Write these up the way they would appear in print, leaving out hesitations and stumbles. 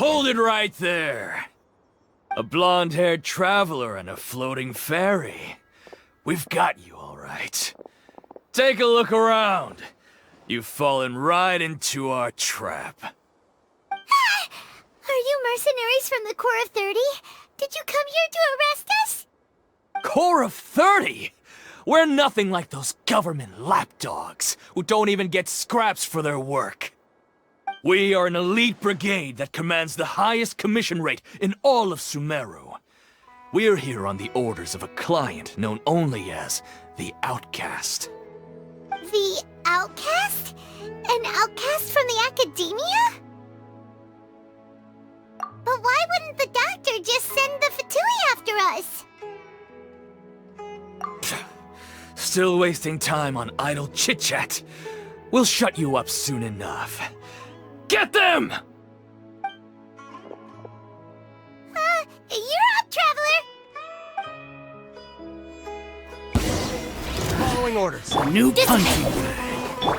Hold it right there. A blonde-haired traveler and a floating fairy. We've got you all right. Take a look around. You've fallen right into our trap. Are you mercenaries from the Corps of 30? Did you come here to arrest us? Corps of 30? We're nothing like those government lapdogs who don't even get scraps for their work. We are an elite brigade that commands the highest commission rate in all of Sumeru. We're here on the orders of a client known only as the Outcast. The Outcast? An outcast from the Academia? But why wouldn't the doctor just send the Fatui after us? Still wasting time on idle chit-chat. We'll shut you up soon enough. Get them! You're up, traveler! Following orders. New punching bag.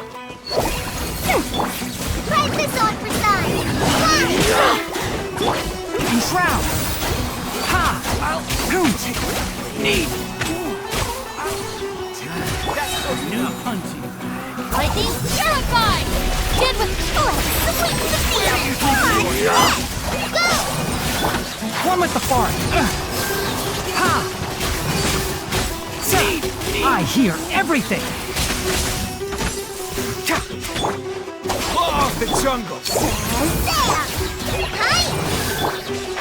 Try this on for size! Enshroud! Ha! I'll pounce it! Need. New punching bag. Lightning purified! Dead with sweet the field! Go! One with the fart! Ha! See! I hear everything! Claw off the jungle! There! Hi!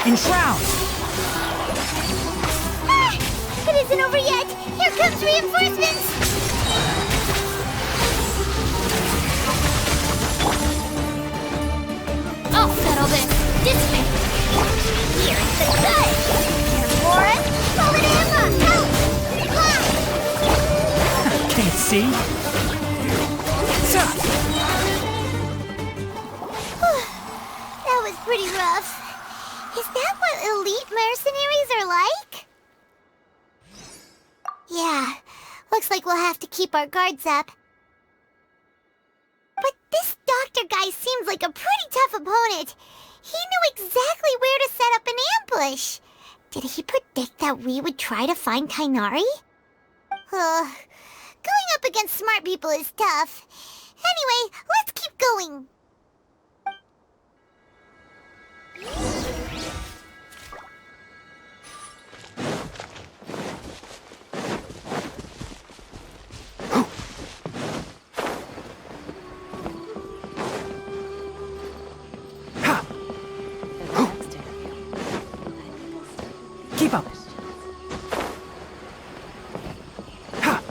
Enshroud! It isn't over yet! Here comes reinforcements! I'll settle this way! Here's the cut! Here, Warren! Pull it in! Help! Fly! Can't see? That was pretty rough. Is that what elite mercenaries are like? Yeah, looks like we'll have to keep our guards up. But this doctor guy seems like a pretty tough opponent. He knew exactly where to set up an ambush. Did he predict that we would try to find Tighnari? Going up against smart people is tough. Anyway, let's keep going. Keep up! Ha!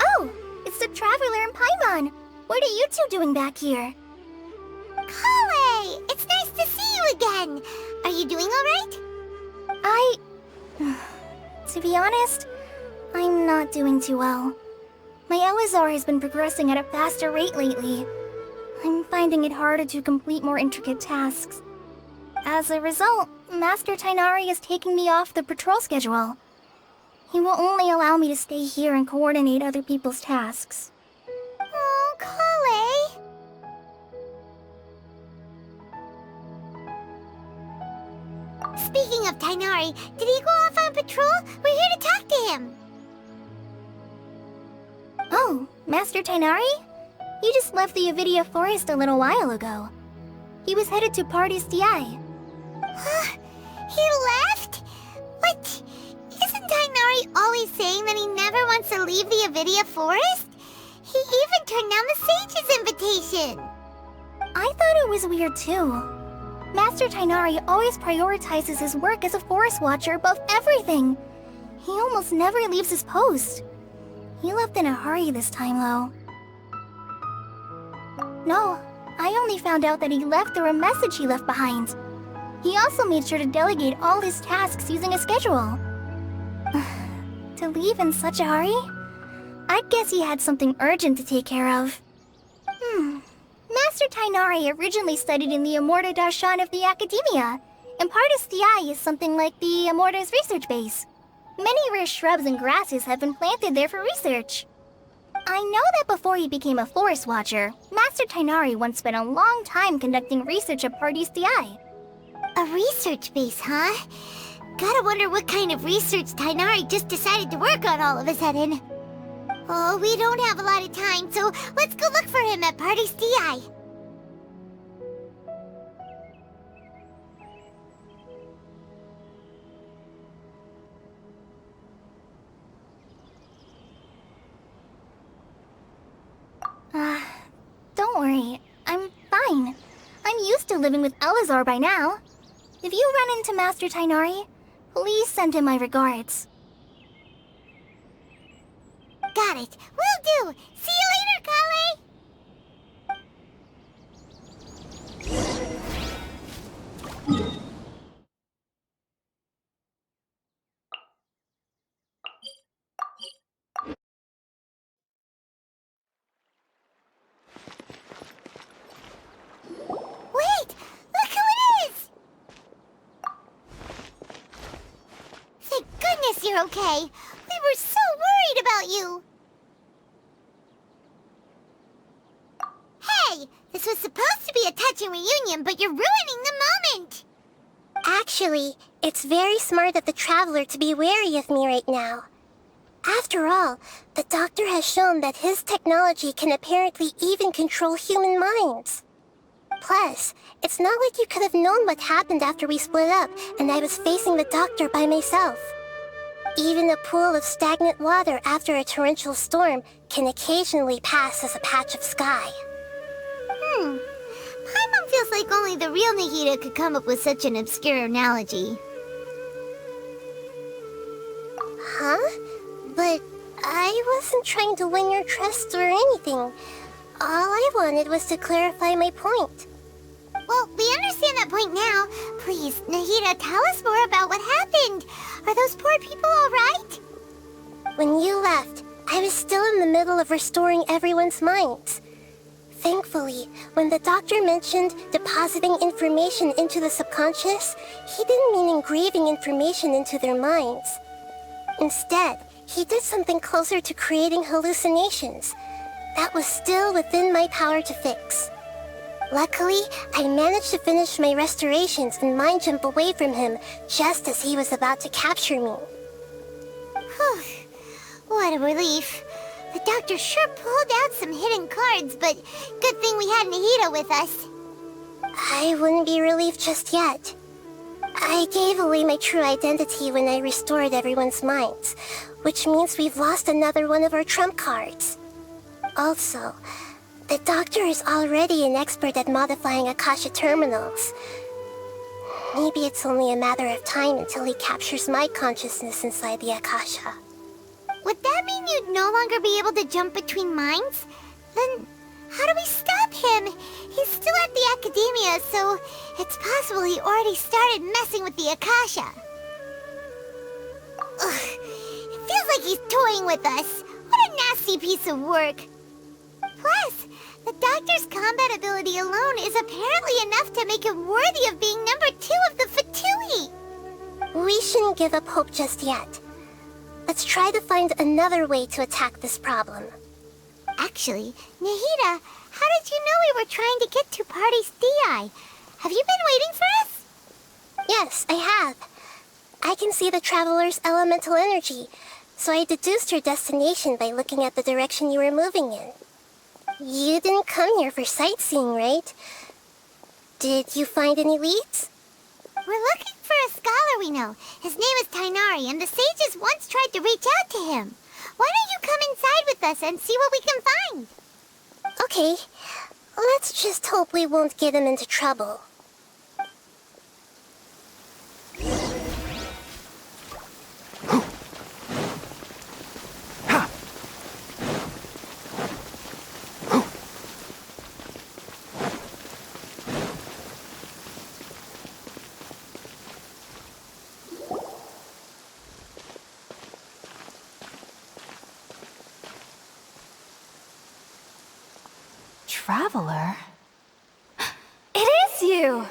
Oh, it's the Traveler and Paimon. What are you two doing back here? Kale, it's nice to see you again. Are you doing all right? To be honest, I'm not doing too well. My Elazar has been progressing at a faster rate lately. I'm finding it harder to complete more intricate tasks. As a result, Master Tighnari is taking me off the patrol schedule. He will only allow me to stay here and coordinate other people's tasks. Oh, Kale. Speaking of Tighnari, did he go off on patrol? We're here to talk to him. Oh, Master Tighnari? He just left the Avidia Forest a little while ago. He was headed to Party's DI. He left? But isn't Tighnari always saying that he never wants to leave the Avidia Forest? He even turned down the Sage's invitation. I thought it was weird too. Master Tighnari always prioritizes his work as a forest watcher above everything. He almost never leaves his post. He left in a hurry this time, though. No, I only found out that he left through a message he left behind. He also made sure to delegate all his tasks using a schedule. To leave in such a hurry? I'd guess he had something urgent to take care of. Master Tighnari originally studied in the Amorta Darshan of the Academia, and Partis DI is something like the Amorta's research base. Many rare shrubs and grasses have been planted there for research. I know that before he became a Forest Watcher, Master Tighnari once spent a long time conducting research at Party's DI. A research base, huh? Gotta wonder what kind of research Tighnari just decided to work on all of a sudden. Oh, we don't have a lot of time, so let's go look for him at Party's DI. Don't worry. I'm fine. I'm used to living with Elazar by now. If you run into Master Tighnari, please send him my regards. Got it. Will do. See you later, Kale. Wait! Look who it is! Thank goodness you're okay. We were so worried about you. Hey! This was supposed to be a touching reunion, but you're ruining the moment! Actually, it's very smart of the Traveler to be wary of me right now. After all, the Doctor has shown that his technology can apparently even control human minds. Plus, it's not like you could have known what happened after we split up and I was facing the Doctor by myself. Even a pool of stagnant water after a torrential storm can occasionally pass as a patch of sky. Paimon feels like only the real Nahida could come up with such an obscure analogy. Huh? But I wasn't trying to win your trust or anything. All I wanted was to clarify my point. Well, we understand that point now. Please, Nahida, tell us more about what happened. Are those poor people all right? When you left, I was still in the middle of restoring everyone's minds. Thankfully, when the Doctor mentioned depositing information into the subconscious, he didn't mean engraving information into their minds. Instead, he did something closer to creating hallucinations. That was still within my power to fix. Luckily, I managed to finish my restorations and mind jump away from him just as he was about to capture me. Whew. What a relief. The Doctor sure pulled out some hidden cards, but good thing we had Nahida with us. I wouldn't be relieved just yet. I gave away my true identity when I restored everyone's minds, which means we've lost another one of our trump cards. Also, the Doctor is already an expert at modifying Akasha terminals. Maybe it's only a matter of time until he captures my consciousness inside the Akasha. Would that mean you'd no longer be able to jump between minds? Then how do we stop him? He's still at the Academia, so it's possible he already started messing with the Akasha. Ugh, it feels like he's toying with us. What a nasty piece of work. Plus, the Doctor's combat ability alone is apparently enough to make him worthy of being number 2 of the Fatui. We shouldn't give up hope just yet. Let's try to find another way to attack this problem. Actually, Nahida, how did you know we were trying to get to Party's DI? Have you been waiting for us? Yes, I have. I can see the Traveler's elemental energy, so I deduced your destination by looking at the direction you were moving in. You didn't come here for sightseeing, right? Did you find any leads? We're looking for a scholar we know. His name is Tighnari, and the sages once tried to reach out to him. Why don't you come inside with us and see what we can find? Okay. Let's just hope we won't get him into trouble. Traveler? It is you!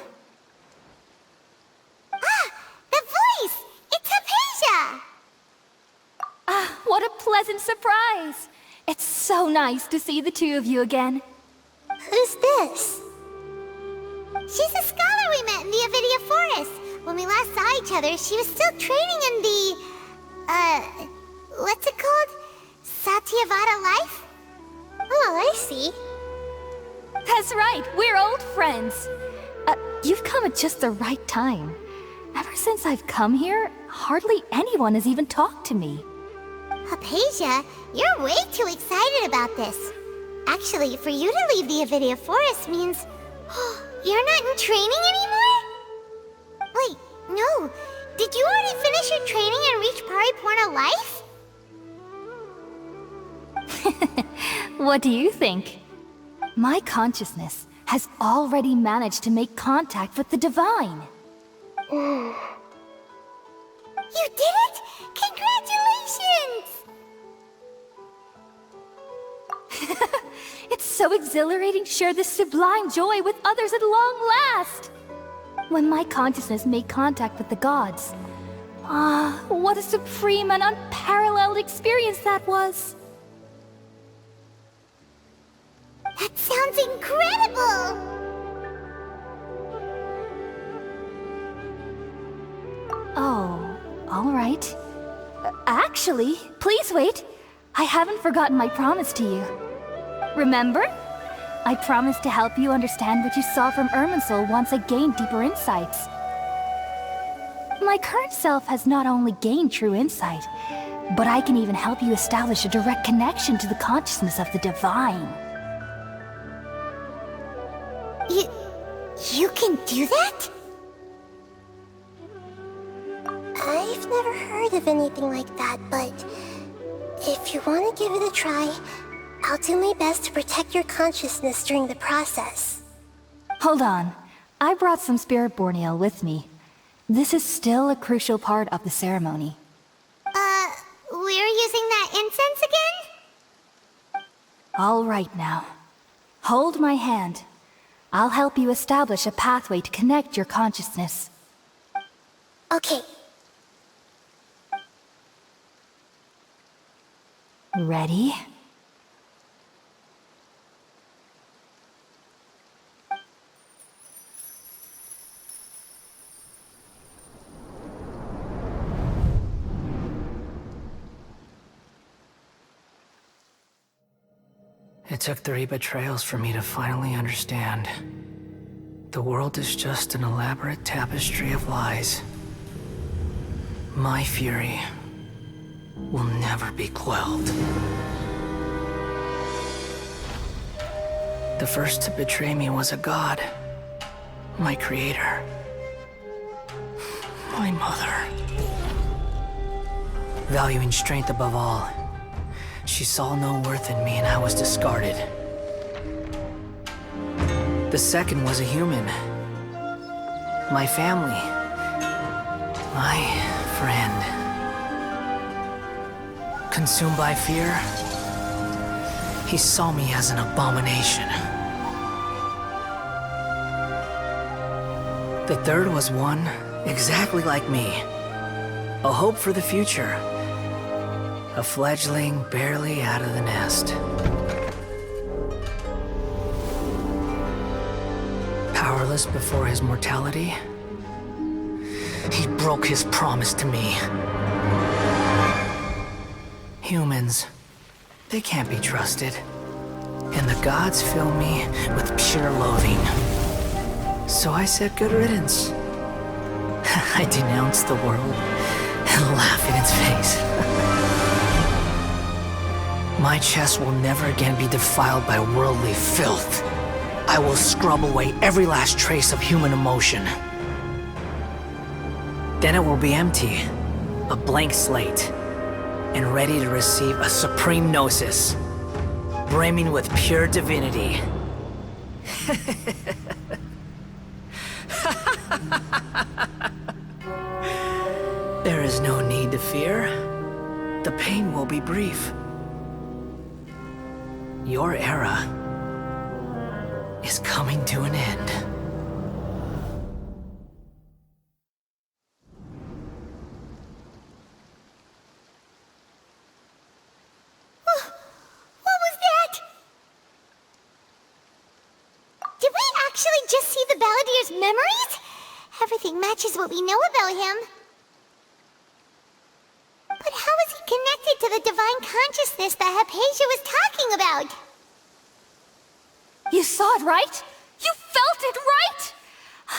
Ah! The voice! It's Hypatia! Ah, what a pleasant surprise! It's so nice to see the two of you again. Who's this? She's a scholar we met in the Avidia Forest. When we last saw each other, she was still training in the... what's it called? Satyavada life? Oh, I see. That's right, we're old friends. You've come at just the right time. Ever since I've come here, hardly anyone has even talked to me. Hypatia, you're way too excited about this. Actually, for you to leave the Avidia Forest means... you're not in training anymore? Wait, no. Did you already finish your training and reach Pariporna life? What do you think? My consciousness has already managed to make contact with the divine. You did it! Congratulations! It's so exhilarating to share this sublime joy with others at long last! When my consciousness made contact with the gods, what a supreme and unparalleled experience that was! That sounds incredible! Oh, all right. Actually, please wait. I haven't forgotten my promise to you. Remember? I promised to help you understand what you saw from Irminsul once I gained deeper insights. My current self has not only gained true insight, but I can even help you establish a direct connection to the consciousness of the divine. You can do that? I've never heard of anything like that, but if you want to give it a try, I'll do my best to protect your consciousness during the process. Hold on. I brought some spirit borneal with me. This is still a crucial part of the ceremony. We're using that incense again? All right now. Hold my hand. I'll help you establish a pathway to connect your consciousness. Okay. Ready? It took 3 betrayals for me to finally understand. The world is just an elaborate tapestry of lies. My fury will never be quelled. The first to betray me was a god. My creator. My mother. Valuing strength above all, she saw no worth in me and I was discarded. The second was a human. My family. My friend. Consumed by fear, he saw me as an abomination. The third was one exactly like me. A hope for the future. A fledgling barely out of the nest. Powerless before his mortality, he broke his promise to me. Humans, they can't be trusted. And the gods fill me with pure loathing. So I said good riddance. I denounced the world and laughed in its face. My chest will never again be defiled by worldly filth. I will scrub away every last trace of human emotion. Then it will be empty, a blank slate, and ready to receive a supreme gnosis, brimming with pure divinity. There is no need to fear. The pain will be brief. Your era is coming to an end. I just see the Balladier's memories? Everything matches what we know about him. But how is he connected to the divine consciousness that Hypatia was talking about? You saw it, right? You felt it, right?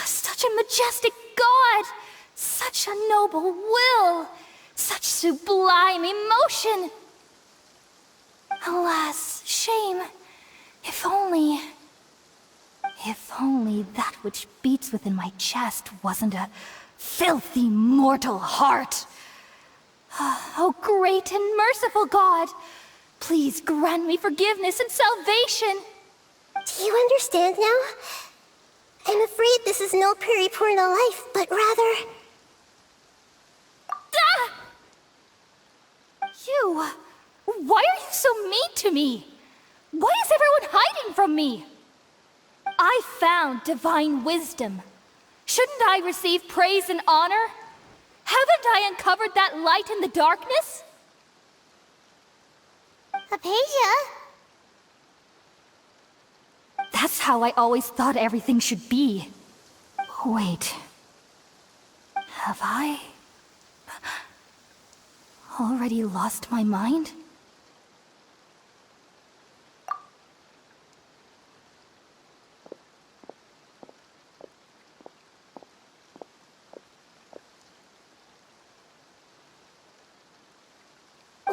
Such a majestic god! Such a noble will! Such sublime emotion! Alas, shame. If only that which beats within my chest wasn't a filthy mortal heart. Oh, great and merciful God, please grant me forgiveness and salvation. Do you understand now? I'm afraid this is no periportal life, but rather... Ah! You! Why are you so mean to me? Why is everyone hiding from me? I found divine wisdom. Shouldn't I receive praise and honor? Haven't I uncovered that light in the darkness? Hypatia? That's how I always thought everything should be. Wait. Have I already lost my mind?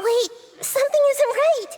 Wait, something isn't right.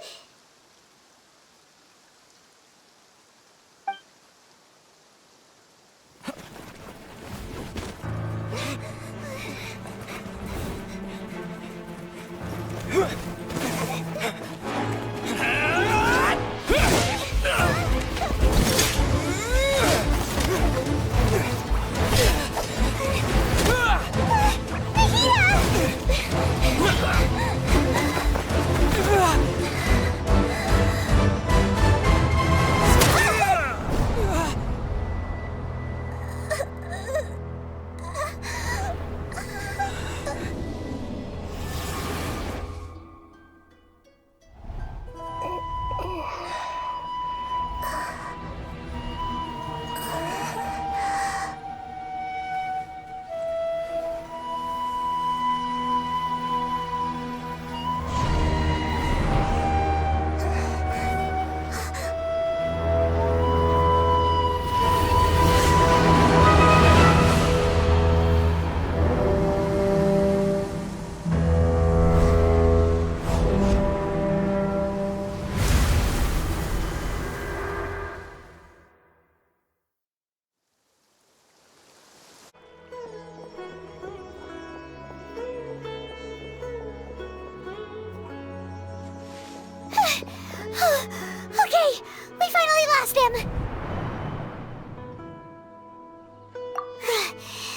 Okay, we finally lost him.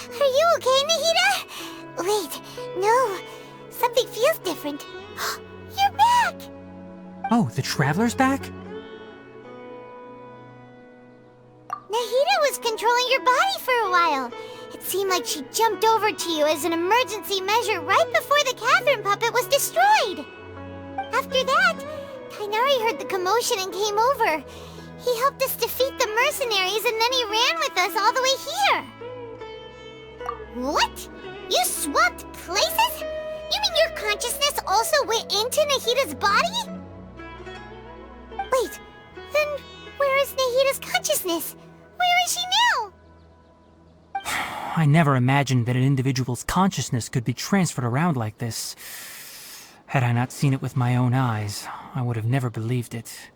Are you okay, Nahida? Wait, no. Something feels different. You're back! Oh, the Traveler's back? Nahida was controlling your body for a while. It seemed like she jumped over to you as an emergency measure right before the Catherine puppet was destroyed. After that, Kainari heard the commotion and came over. He helped us defeat the mercenaries and then he ran with us all the way here. What? You swapped places? You mean your consciousness also went into Nahida's body? Wait, then where is Nahida's consciousness? Where is she now? I never imagined that an individual's consciousness could be transferred around like this. Had I not seen it with my own eyes, I would have never believed it.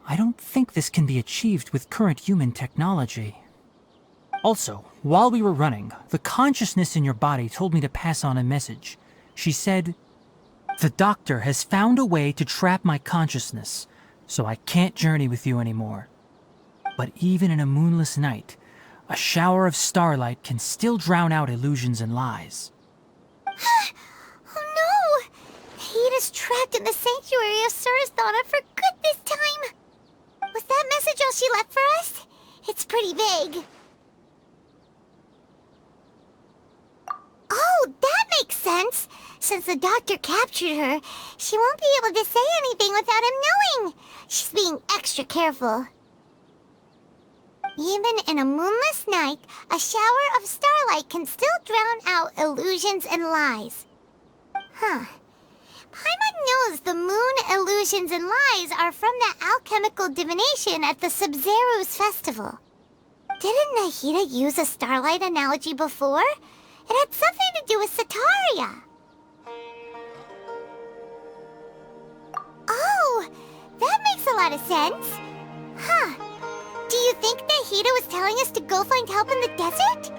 I don't think this can be achieved with current human technology. Also, while we were running, the consciousness in your body told me to pass on a message. She said, "The doctor has found a way to trap my consciousness, so I can't journey with you anymore. But even in a moonless night, a shower of starlight can still drown out illusions and lies." Oh no! Nahida's trapped in the sanctuary of Surathana for good this time. Was that message all she left for us? It's pretty vague. Oh, that makes sense. Since the doctor captured her, she won't be able to say anything without him knowing. She's being extra careful. Even in a moonless night, a shower of starlight can still drown out illusions and lies. Huh. Paimon knows the moon, illusions, and lies are from the alchemical divination at the Sub-Zero's festival. Didn't Nahida use a starlight analogy before? It had something to do with Sataria. Oh, that makes a lot of sense. Huh. Do you think Nahida was telling us to go find help in the desert?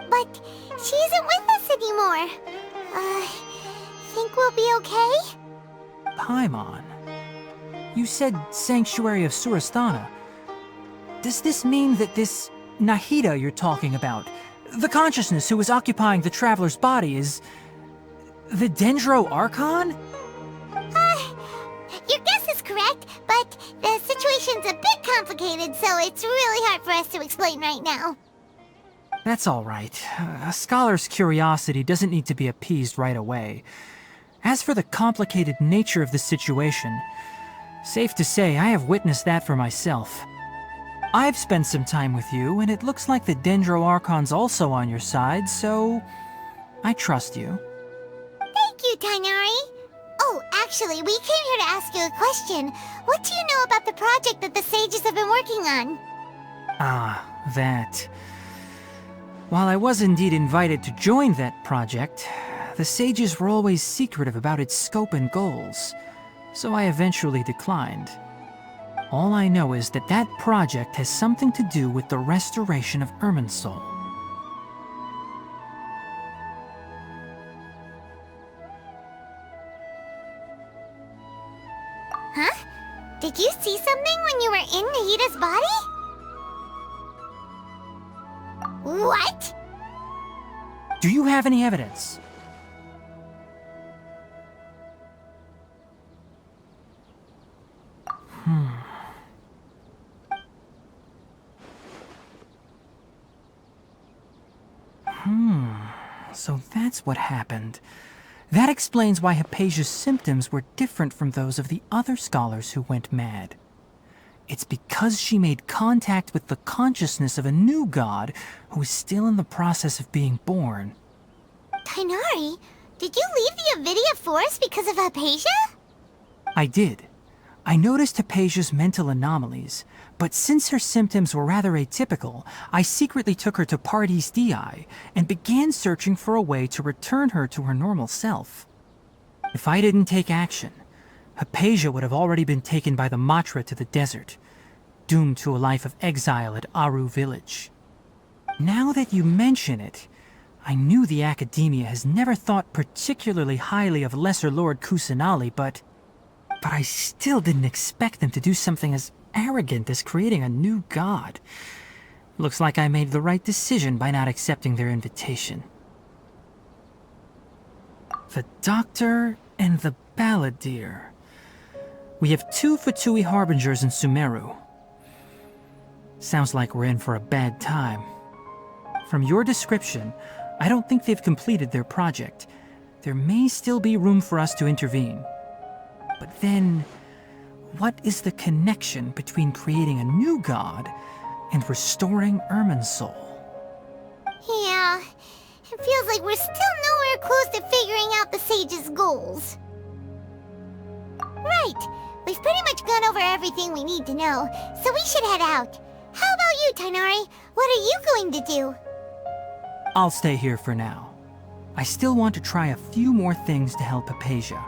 But she isn't with us anymore. Think we'll be okay? Paimon, you said Sanctuary of Surasthana. Does this mean that this Nahida you're talking about, the consciousness who is occupying the traveler's body, is the Dendro Archon? Your guess is correct, but the situation's a bit complicated, so it's really hard for us to explain right now. That's all right. A scholar's curiosity doesn't need to be appeased right away. As for the complicated nature of the situation, safe to say I have witnessed that for myself. I've spent some time with you, and it looks like the Dendro Archon's also on your side, so I trust you. Thank you, Tainari. Oh, actually, we came here to ask you a question. What do you know about the project that the sages have been working on? Ah, that. While I was indeed invited to join that project, the sages were always secretive about its scope and goals, so I eventually declined. All I know is that that project has something to do with the restoration of Irminsul. Huh? Did you see something when you were in Nahida's body? What? Do you have any evidence? So that's what happened. That explains why Hypatia's symptoms were different from those of the other scholars who went mad. It's because she made contact with the consciousness of a new god who is still in the process of being born. Tainari, did you leave the Avidia Forest because of Hypatia? I did. I noticed Hypatia's mental anomalies, but since her symptoms were rather atypical, I secretly took her to Paradis Dehya and began searching for a way to return her to her normal self. If I didn't take action, Hypatia would have already been taken by the Matra to the desert, doomed to a life of exile at Aru village. Now that you mention it, I knew the Academia has never thought particularly highly of Lesser Lord Kusanali, but I still didn't expect them to do something as arrogant as creating a new god. Looks like I made the right decision by not accepting their invitation. The Doctor and the Balladeer. We have 2 Fatui Harbingers in Sumeru. Sounds like we're in for a bad time. From your description, I don't think they've completed their project. There may still be room for us to intervene. But then, what is the connection between creating a new god and restoring Irminsul? Yeah, it feels like we're still nowhere close to figuring out the sage's goals. Right, we've pretty much gone over everything we need to know, so we should head out. How about you, Tainari? What are you going to do? I'll stay here for now. I still want to try a few more things to help Hypatia.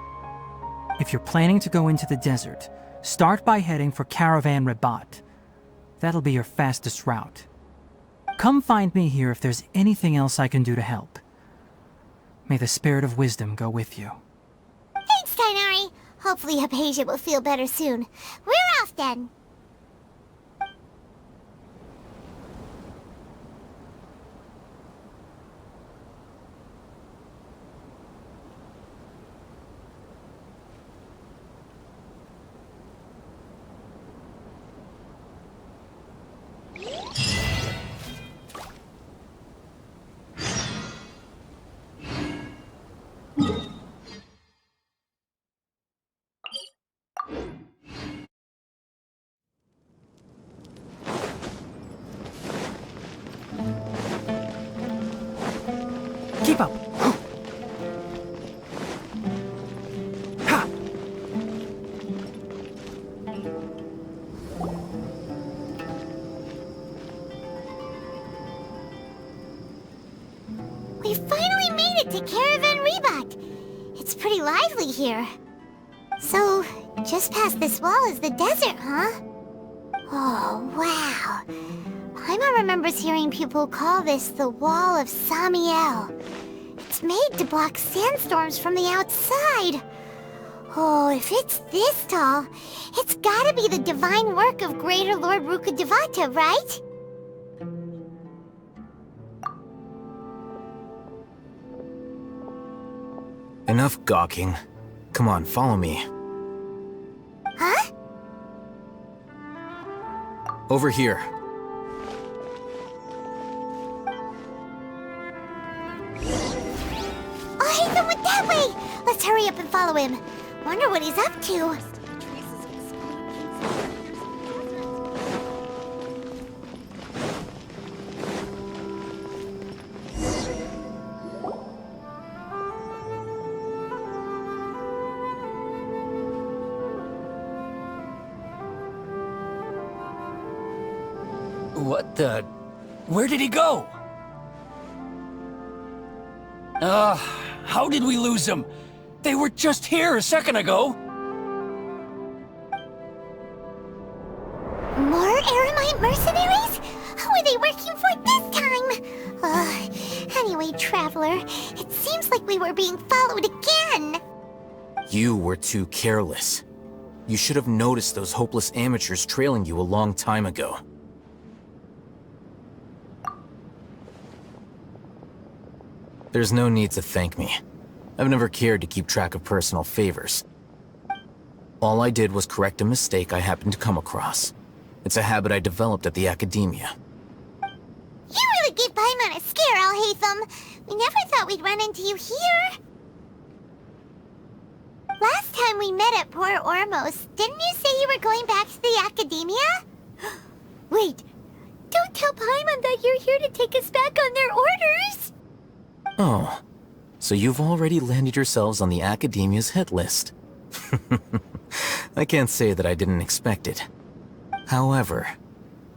If you're planning to go into the desert, start by heading for Caravan Rabat. That'll be your fastest route. Come find me here if there's anything else I can do to help. May the spirit of wisdom go with you. Thanks, Tainari. Hopefully Hypatia will feel better soon. We're off then. Step up. Ha! We finally made it to Caravan Reebok. It's pretty lively here. So, just past this wall is the desert, huh? Oh, wow. Paimon remembers hearing people call this the Wall of Samiel. It's made to block sandstorms from the outside. Oh, if it's this tall, it's gotta be the divine work of Greater Lord Rukkhadevata, right? Enough gawking. Come on, follow me. Huh? Over here. Alhaitham went that way! Let's hurry up and follow him. Wonder what he's up to. What the... Where did he go? How did we lose them? They were just here a second ago. More Eremite mercenaries? Who are they working for this time? Anyway, Traveler, it seems like we were being followed again. You were too careless. You should have noticed those hopeless amateurs trailing you a long time ago. There's no need to thank me. I've never cared to keep track of personal favors. All I did was correct a mistake I happened to come across. It's a habit I developed at the Academia. You really gave Paimon a scare, Alhaitham. We never thought we'd run into you here. Last time we met at Port Ormos, didn't you say you were going back to the Academia? Wait, don't tell Paimon that you're here to take us back on their orders! Oh, so you've already landed yourselves on the Academia's hit list. I can't say that I didn't expect it. However,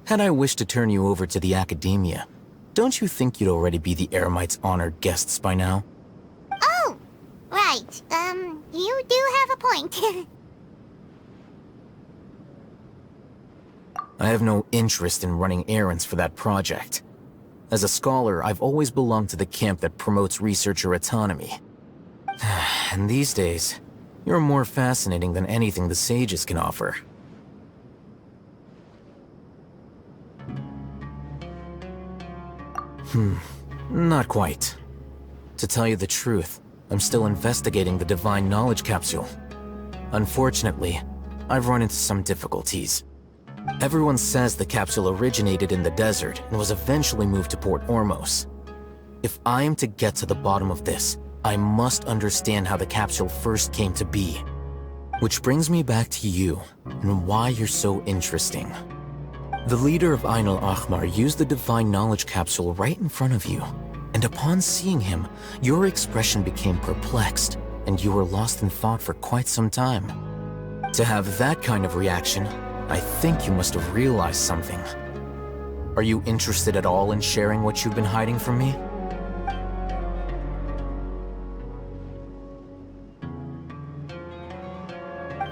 had I wished to turn you over to the Academia, don't you think you'd already be the Eremites' honored guests by now? Oh, right. You do have a point. I have no interest in running errands for that project. As a scholar, I've always belonged to the camp that promotes researcher autonomy. And these days, you're more fascinating than anything the sages can offer. Not quite. To tell you the truth, I'm still investigating the Divine Knowledge Capsule. Unfortunately, I've run into some difficulties. Everyone says the capsule originated in the desert and was eventually moved to Port Ormos. If I am to get to the bottom of this, I must understand how the capsule first came to be. Which brings me back to you, and why you're so interesting. The leader of Ain al-Ahmar used the Divine Knowledge Capsule right in front of you, and upon seeing him, your expression became perplexed, and you were lost in thought for quite some time. To have that kind of reaction, I think you must have realized something. Are you interested at all in sharing what you've been hiding from me?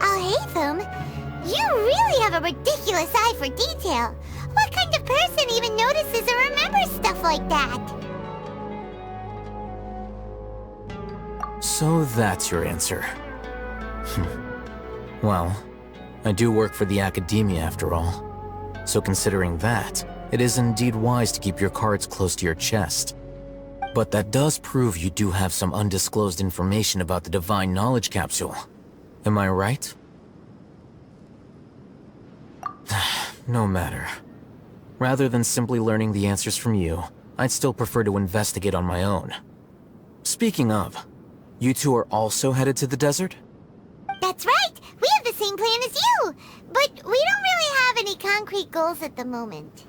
Alhaitham, you really have a ridiculous eye for detail. What kind of person even notices or remembers stuff like that? So that's your answer. Well, I do work for the Academia after all. So considering that, it is indeed wise to keep your cards close to your chest. But that does prove you do have some undisclosed information about the Divine Knowledge Capsule. Am I right? No matter. Rather than simply learning the answers from you, I'd still prefer to investigate on my own. Speaking of, you two are also headed to the desert? That's right! We have the same plan as you! But we don't really have any concrete goals at the moment.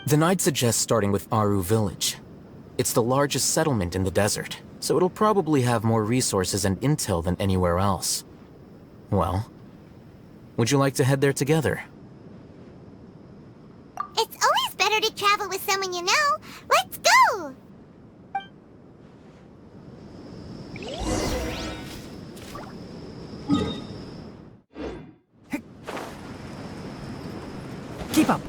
Then I'd suggest starting with Aru Village. It's the largest settlement in the desert, so it'll probably have more resources and intel than anywhere else. Well, would you like to head there together? It's always better to travel with someone you know. Let's go! Keep up.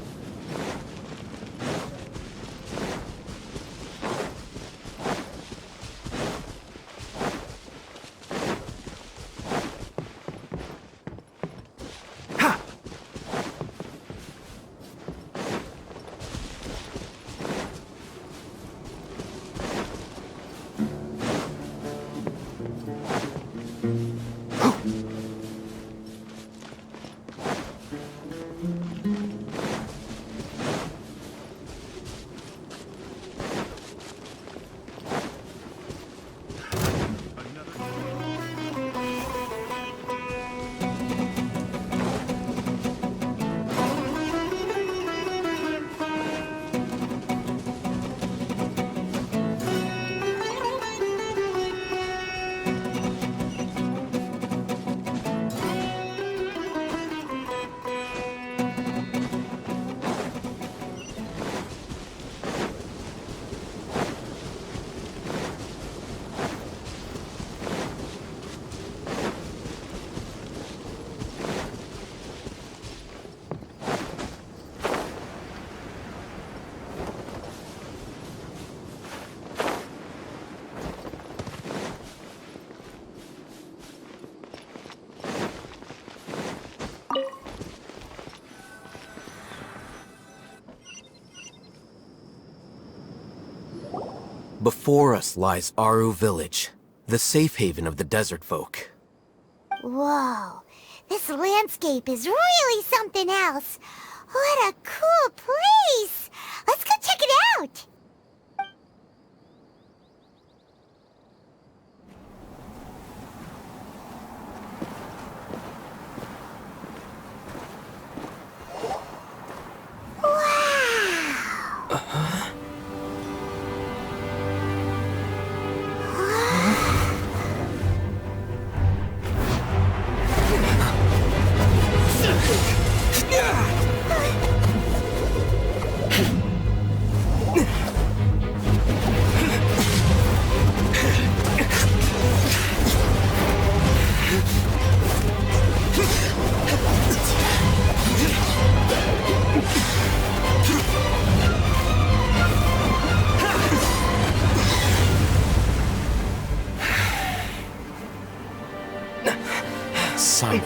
Before us lies Aru Village, the safe haven of the desert folk. Whoa, this landscape is really something else. What a cool place! Let's go check it out! Cyno.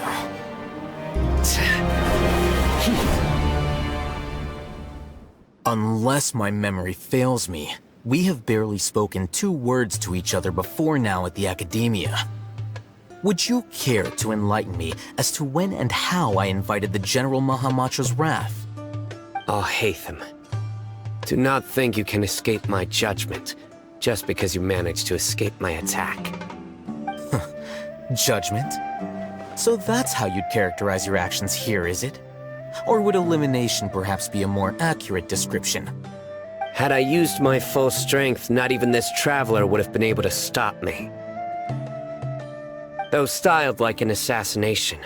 Unless my memory fails me, we have barely spoken 2 words to each other before now at the Academia. Would you care to enlighten me as to when and how I invited the General Mahamatra's wrath? Alhaitham, do not think you can escape my judgment just because you managed to escape my attack. Judgment? So that's how you'd characterize your actions here, is it? Or would elimination perhaps be a more accurate description? Had I used my full strength, not even this traveler would have been able to stop me. Though styled like an assassination,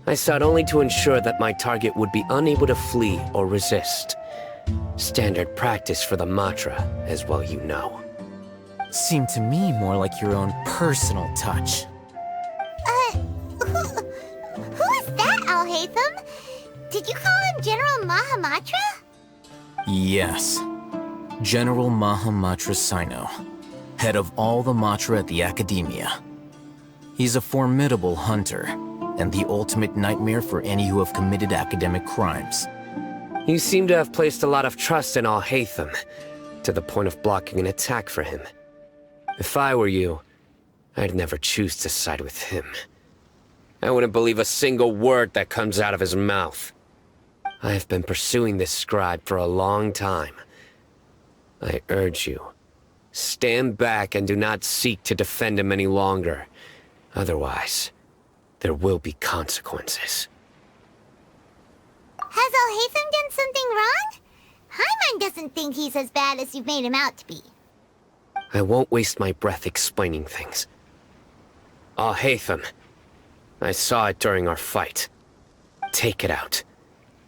I sought only to ensure that my target would be unable to flee or resist. Standard practice for the Matra, as well you know. Seemed to me more like your own personal touch. Who is that, Alhaitham? Did you call him General Mahamatra? Yes. General Mahamatra Cyno, head of all the Matra at the Academia. He's a formidable hunter, and the ultimate nightmare for any who have committed academic crimes. You seem to have placed a lot of trust in Alhaitham, to the point of blocking an attack for him. If I were you, I'd never choose to side with him. I wouldn't believe a single word that comes out of his mouth. I have been pursuing this scribe for a long time. I urge you, stand back and do not seek to defend him any longer. Otherwise, there will be consequences. Has Alhaitham done something wrong? Hyman doesn't think he's as bad as you've made him out to be. I won't waste my breath explaining things. Alhaitham. I saw it during our fight. Take it out.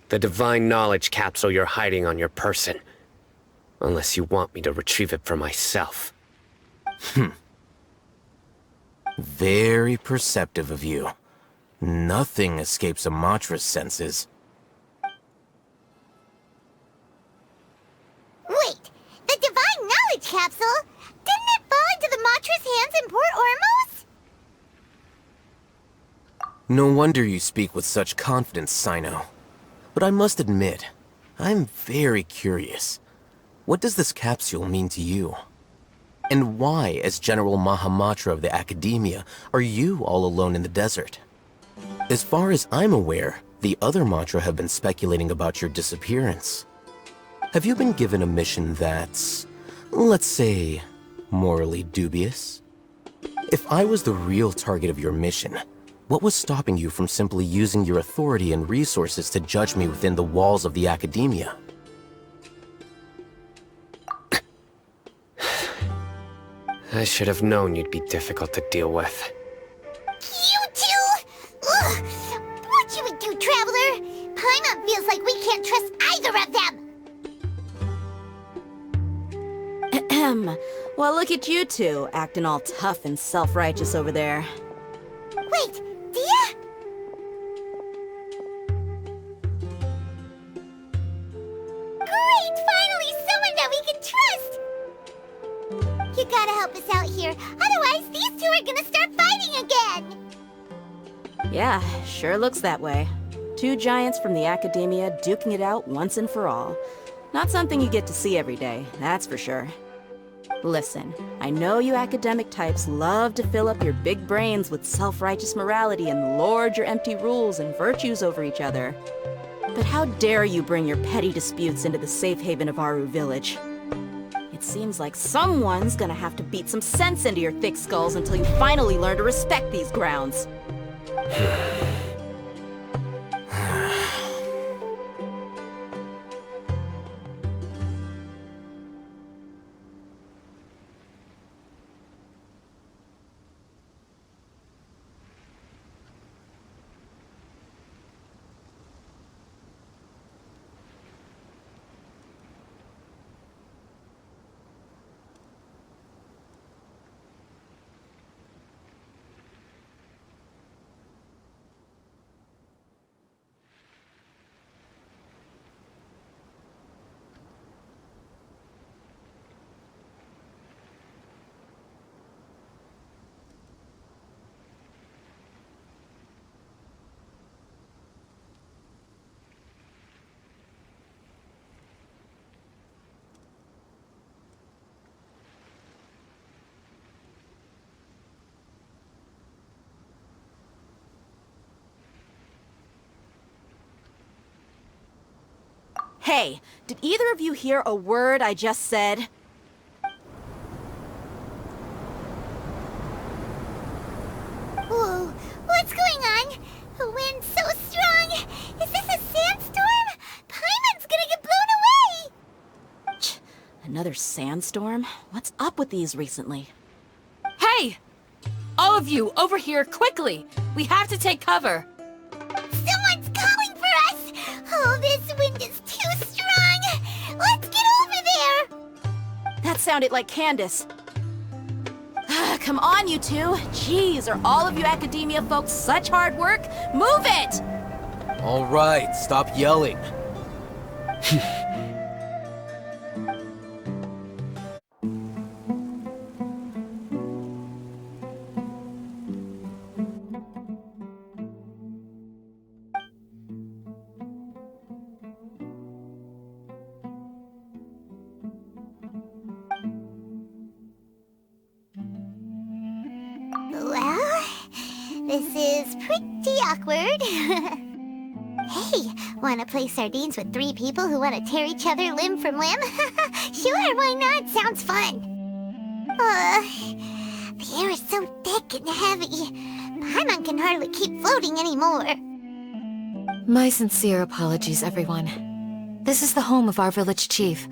The divine knowledge capsule you're hiding on your person. Unless you want me to retrieve it for myself. Very perceptive of you. Nothing escapes a Matra's senses. Wait, the divine knowledge capsule? Didn't it fall into the Matra's hands in Port Ormos? No wonder you speak with such confidence, Cyno. But I must admit, I'm very curious. What does this capsule mean to you? And why, as General Mahamatra of the Academia, are you all alone in the desert? As far as I'm aware, the other Matra have been speculating about your disappearance. Have you been given a mission that's, let's say, morally dubious? If I was the real target of your mission, what was stopping you from simply using your authority and resources to judge me within the walls of the Academia? I should have known you'd be difficult to deal with. You two! Ugh! What should we do, Traveler? Paimon feels like we can't trust either of them! Ahem. Well, look at you two, acting all tough and self-righteous over there. Wait, Dehya? Great! Finally, someone that we can trust! You gotta help us out here, otherwise these two are gonna start fighting again! Yeah, sure looks that way. Two giants from the Academia duking it out once and for all. Not something you get to see every day, that's for sure. Listen, I know you academic types love to fill up your big brains with self-righteous morality and lord your empty rules and virtues over each other. But how dare you bring your petty disputes into the safe haven of Aru Village? It seems like someone's gonna have to beat some sense into your thick skulls until you finally learn to respect these grounds. Hey, did either of you hear a word I just said? Whoa, what's going on? The wind's so strong! Is this a sandstorm? Paimon's gonna get blown away! Another sandstorm? What's up with these recently? Hey! All of you, over here, quickly! We have to take cover! Someone's calling for us! Oh, this wind is too strong! Let's get over there! That sounded like Candace. Come on, you two. Jeez, are all of you Academia folks such hard work? Move it! All right, stop yelling. Well, this is pretty awkward. Hey, wanna play sardines with 3 people who wanna tear each other limb from limb? Sure, why not? Sounds fun. The air is so thick and heavy. Paimon can hardly keep floating anymore. My sincere apologies, everyone. This is the home of our village chief.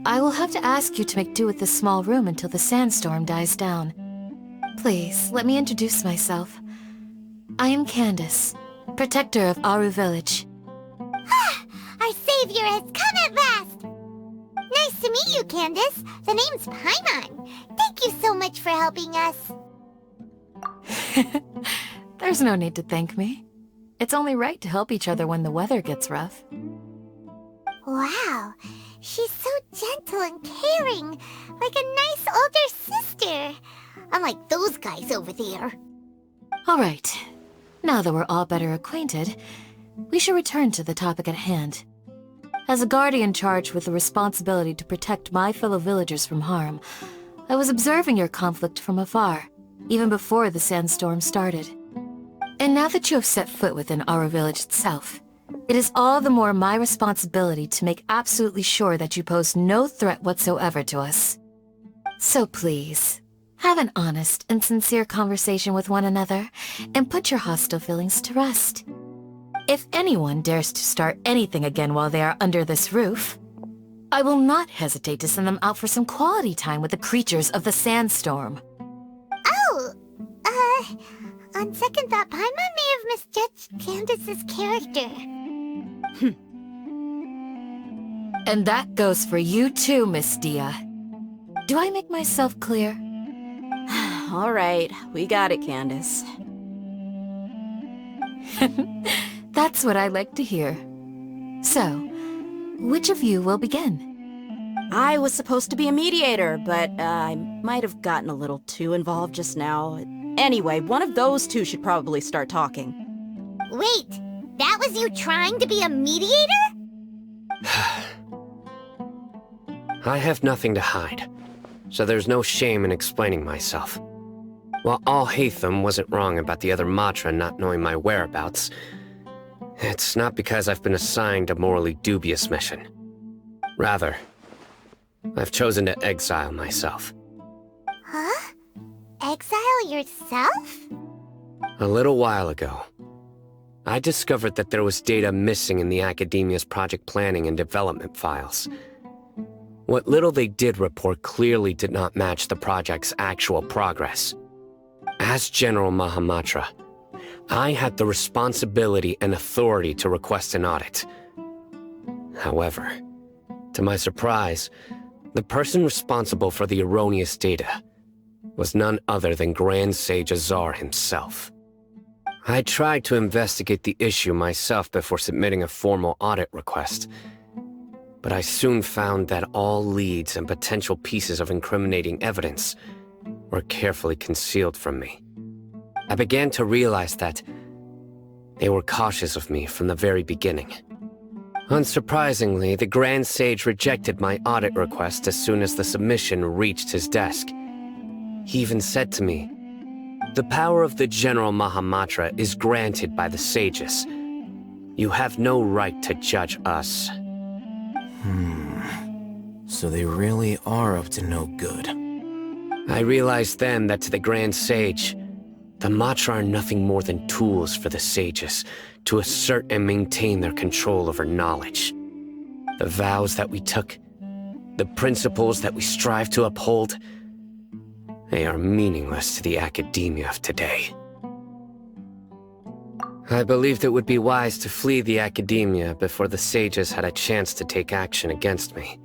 I will have to ask you to make do with this small room until the sandstorm dies down. Please, let me introduce myself. I am Candace, protector of Aru Village. Our savior has come at last! Nice to meet you, Candace. The name's Paimon. Thank you so much for helping us. There's no need to thank me. It's only right to help each other when the weather gets rough. Wow, she's so gentle and caring, like a nice older sister. Unlike those guys over there. All right. Now that we're all better acquainted, we should return to the topic at hand. As a guardian charged with the responsibility to protect my fellow villagers from harm, I was observing your conflict from afar, even before the sandstorm started. And now that you have set foot within our village itself, it is all the more my responsibility to make absolutely sure that you pose no threat whatsoever to us. So please, have an honest and sincere conversation with one another, and put your hostile feelings to rest. If anyone dares to start anything again while they are under this roof, I will not hesitate to send them out for some quality time with the creatures of the sandstorm. Oh, on second thought, Paimon may have misjudged Candace's character. And that goes for you too, Miss Dehya. Do I make myself clear? All right, we got it, Candace. That's what I like to hear. So, which of you will begin? I was supposed to be a mediator, but I might have gotten a little too involved just now. Anyway, one of those two should probably start talking. Wait, that was you trying to be a mediator? I have nothing to hide, so there's no shame in explaining myself. While Alhaitham wasn't wrong about the other Matra not knowing my whereabouts, it's not because I've been assigned a morally dubious mission. Rather, I've chosen to exile myself. Huh? Exile yourself? A little while ago, I discovered that there was data missing in the Academia's project planning and development files. What little they did report clearly did not match the project's actual progress. As General Mahamatra, I had the responsibility and authority to request an audit. However, to my surprise, the person responsible for the erroneous data was none other than Grand Sage Azar himself. I tried to investigate the issue myself before submitting a formal audit request, but I soon found that all leads and potential pieces of incriminating evidence were carefully concealed from me. I began to realize that they were cautious of me from the very beginning. Unsurprisingly, the Grand Sage rejected my audit request as soon as the submission reached his desk. He even said to me, "The power of the General Mahamatra is granted by the sages. You have no right to judge us." So they really are up to no good. I realized then that to the Grand Sage, the Matra are nothing more than tools for the sages to assert and maintain their control over knowledge. The vows that we took, the principles that we strive to uphold, they are meaningless to the academia of today. I believed it would be wise to flee the academia before the sages had a chance to take action against me.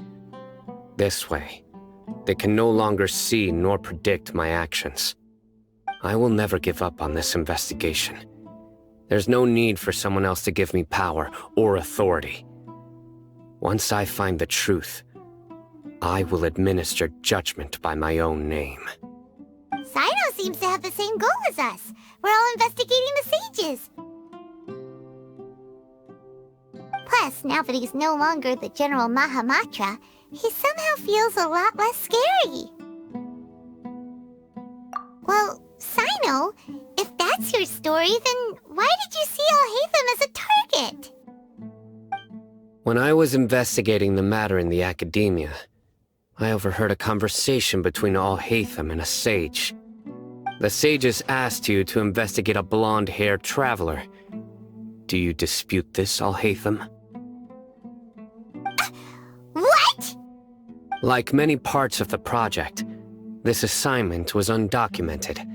This way, they can no longer see nor predict my actions. I will never give up on this investigation. There's no need for someone else to give me power or authority. Once I find the truth, I will administer judgment by my own name. Cyno seems to have the same goal as us. We're all investigating the sages. Plus, now that he's no longer the General Mahamatra, he somehow feels a lot less scary. Well, Cyno, if that's your story, then why did you see Alhaitham as a target? When I was investigating the matter in the academia, I overheard a conversation between Alhaitham and a sage. The sages asked you to investigate a blonde-haired traveler. Do you dispute this, Alhaitham? What? Like many parts of the project, this assignment was undocumented.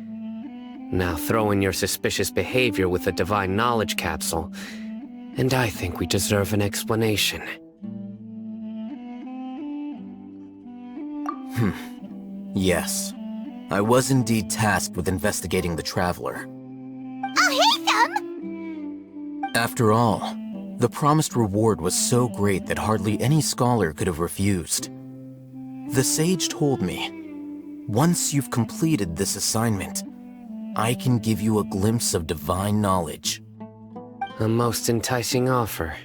Now throw in your suspicious behavior with the Divine Knowledge Capsule, and I think we deserve an explanation. Yes. I was indeed tasked with investigating the Traveler. Alhaitham! After all, the promised reward was so great that hardly any scholar could have refused. The sage told me, once you've completed this assignment, I can give you a glimpse of divine knowledge. A most enticing offer.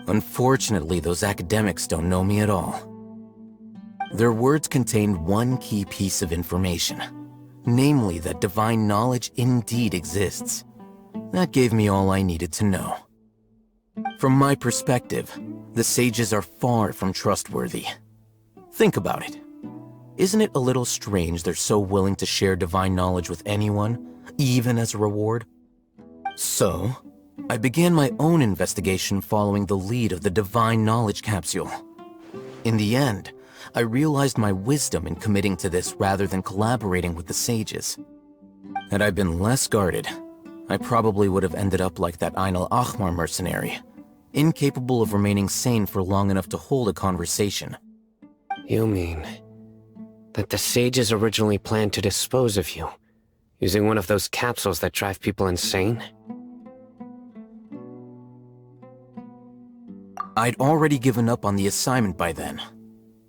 Unfortunately, those academics don't know me at all. Their words contained one key piece of information, namely that divine knowledge indeed exists. That gave me all I needed to know. From my perspective, the sages are far from trustworthy. Think about it. Isn't it a little strange they're so willing to share divine knowledge with anyone, even as a reward? So, I began my own investigation following the lead of the Divine Knowledge Capsule. In the end, I realized my wisdom in committing to this rather than collaborating with the sages. Had I been less guarded, I probably would have ended up like that Ain al-Ahmar mercenary, incapable of remaining sane for long enough to hold a conversation. You mean that the sages originally planned to dispose of you, using one of those capsules that drive people insane? I'd already given up on the assignment by then.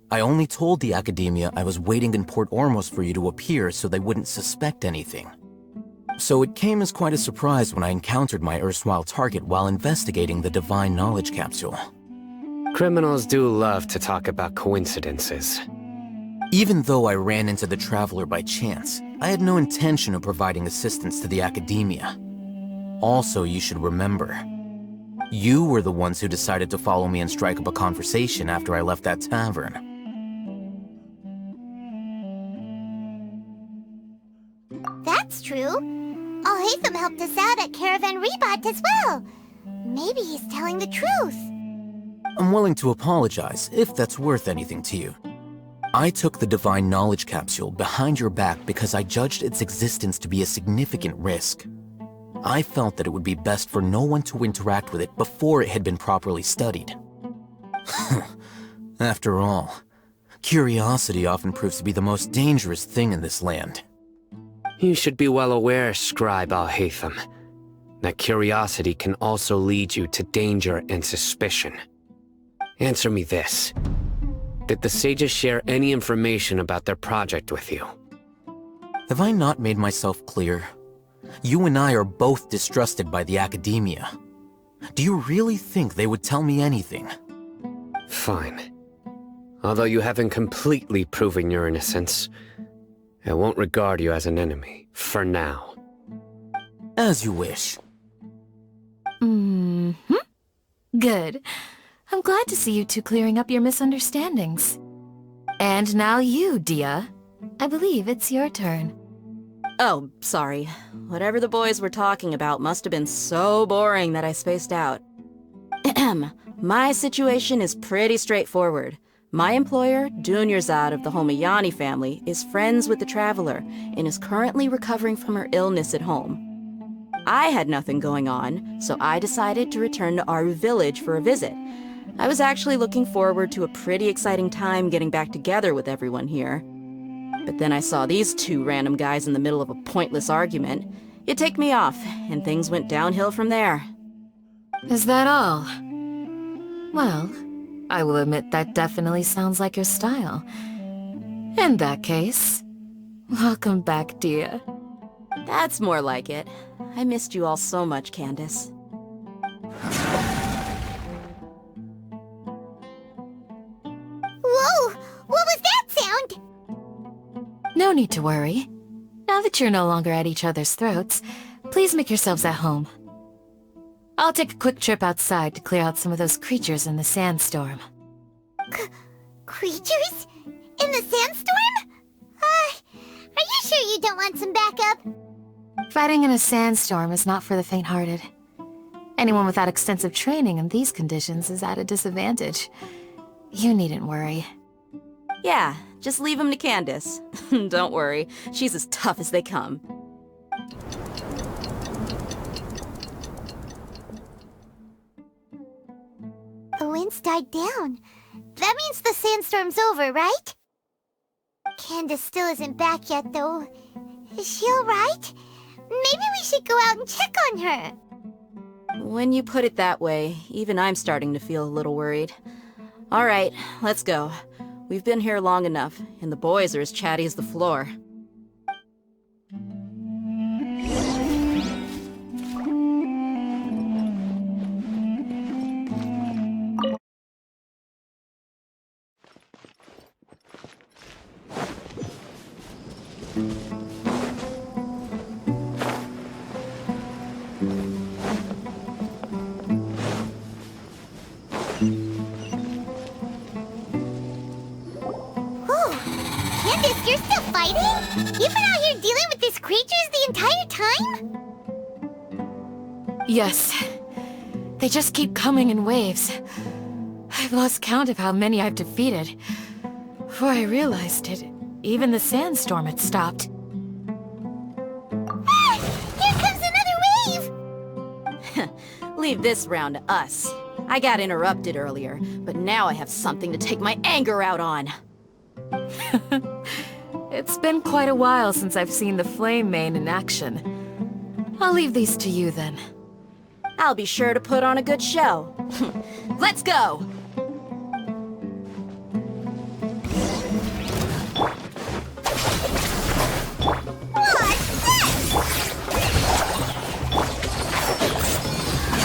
I only told the Academia I was waiting in Port Ormos for you to appear so they wouldn't suspect anything. So it came as quite a surprise when I encountered my erstwhile target while investigating the Divine Knowledge Capsule. Criminals do love to talk about coincidences. Even though I ran into the Traveler by chance, I had no intention of providing assistance to the Academia. Also, you should remember, you were the ones who decided to follow me and strike up a conversation after I left that tavern. That's true. Alhaitham helped us out at Caravan Rebat as well. Maybe he's telling the truth. I'm willing to apologize, if that's worth anything to you. I took the Divine Knowledge Capsule behind your back because I judged its existence to be a significant risk. I felt that it would be best for no one to interact with it before it had been properly studied. After all, curiosity often proves to be the most dangerous thing in this land. You should be well aware, Scribe Alhaitham, that curiosity can also lead you to danger and suspicion. Answer me this. Did the sages share any information about their project with you? Have I not made myself clear? You and I are both distrusted by the Academia. Do you really think they would tell me anything? Fine. Although you haven't completely proven your innocence, I won't regard you as an enemy, for now. As you wish. Good. I'm glad to see you two clearing up your misunderstandings. And now you, Dehya. I believe it's your turn. Oh, sorry. Whatever the boys were talking about must have been so boring that I spaced out. My situation is pretty straightforward. My employer, Dunyarzad of the Homayani family, is friends with the Traveler and is currently recovering from her illness at home. I had nothing going on, so I decided to return to Aru village for a visit. I was actually looking forward to a pretty exciting time getting back together with everyone here. But then I saw these two random guys in the middle of a pointless argument. It ticked me off, and things went downhill from there. Is that all? Well, I will admit that definitely sounds like your style. In that case, welcome back, Dehya. That's more like it. I missed you all so much, Candace. Whoa! What was that sound? No need to worry. Now that you're no longer at each other's throats, please make yourselves at home. I'll take a quick trip outside to clear out some of those creatures in the sandstorm. Creatures? In the sandstorm? Are you sure you don't want some backup? Fighting in a sandstorm is not for the faint-hearted. Anyone without extensive training in these conditions is at a disadvantage. You needn't worry. Yeah, just leave him to Candace. Don't worry, she's as tough as they come. The wind's died down. That means the sandstorm's over, right? Candace still isn't back yet, though. Is she alright? Maybe we should go out and check on her. When you put it that way, even I'm starting to feel a little worried. Alright, let's go. We've been here long enough, and the boys are as chatty as the floor. Candace, you're still fighting? You've been out here dealing with these creatures the entire time? Yes. They just keep coming in waves. I've lost count of how many I've defeated. Before I realized it, even the sandstorm had stopped. Ah! Here comes another wave! Leave this round to us. I got interrupted earlier, but now I have something to take my anger out on. It's been quite a while since I've seen the Flame Mane in action. I'll leave these to you then. I'll be sure to put on a good show. Let's go!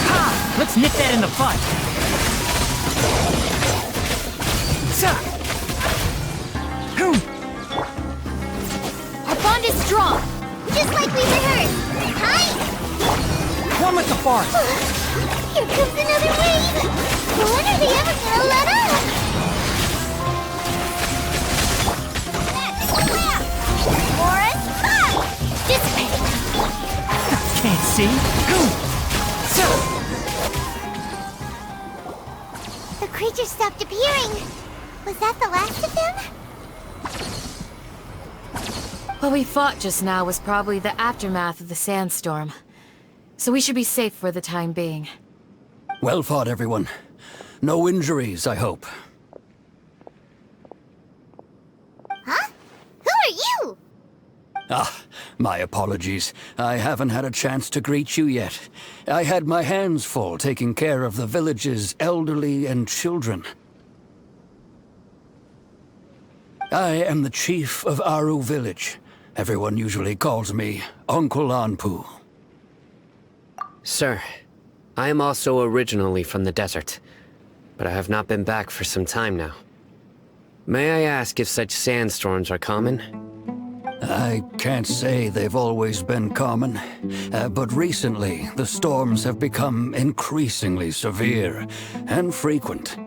Ha! Let's nip that in the bud. Our bond is strong, just like we rehearsed. Hi! One with the forest. Here comes another wave! When are they ever gonna let up? Forest up! Dissipate! Can't see. The creature stopped appearing. Was that the last of them? What we fought just now was probably the aftermath of the sandstorm. So we should be safe for the time being. Well fought, everyone. No injuries, I hope. Huh? Who are you? Ah, my apologies. I haven't had a chance to greet you yet. I had my hands full taking care of the village's elderly and children. I am the chief of Aru village. Everyone usually calls me Uncle Anpu. Sir, I am also originally from the desert, but I have not been back for some time now. May I ask if such sandstorms are common? I can't say they've always been common, but recently the storms have become increasingly severe and frequent.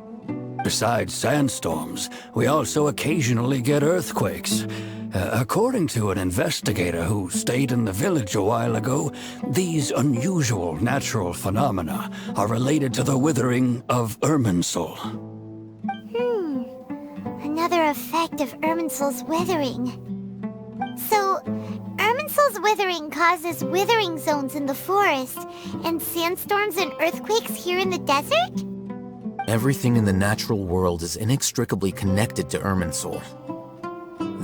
Besides sandstorms, we also occasionally get earthquakes. According to an investigator who stayed in the village a while ago, these unusual natural phenomena are related to the withering of Irminsul. Another effect of Irminsul's withering. So, Irminsul's withering causes withering zones in the forest, and sandstorms and earthquakes here in the desert? Everything in the natural world is inextricably connected to Irminsul.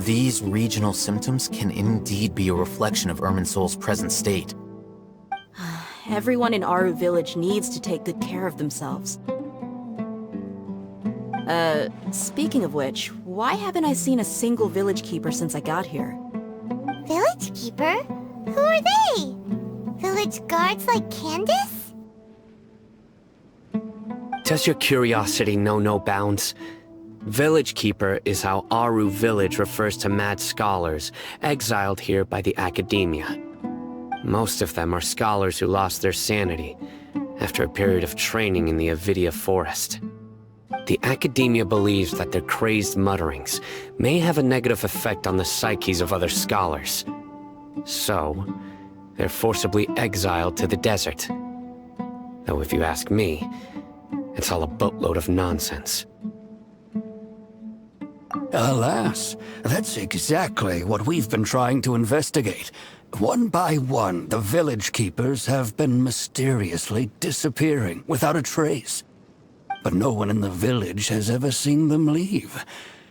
These regional symptoms can indeed be a reflection of Irminsul's present state. Everyone in Aru village needs to take good care of themselves. Speaking of which, why haven't I seen a single village keeper since I got here? Village keeper? Who are they? Village guards like Candace? Does your curiosity know no bounds? Village Keeper is how Aru village refers to mad scholars, exiled here by the Academia. Most of them are scholars who lost their sanity after a period of training in the Avidia forest. The Academia believes that their crazed mutterings may have a negative effect on the psyches of other scholars. So, they're forcibly exiled to the desert. Though if you ask me, it's all a boatload of nonsense. Alas, that's exactly what we've been trying to investigate. One by one, the village keepers have been mysteriously disappearing without a trace. But no one in the village has ever seen them leave.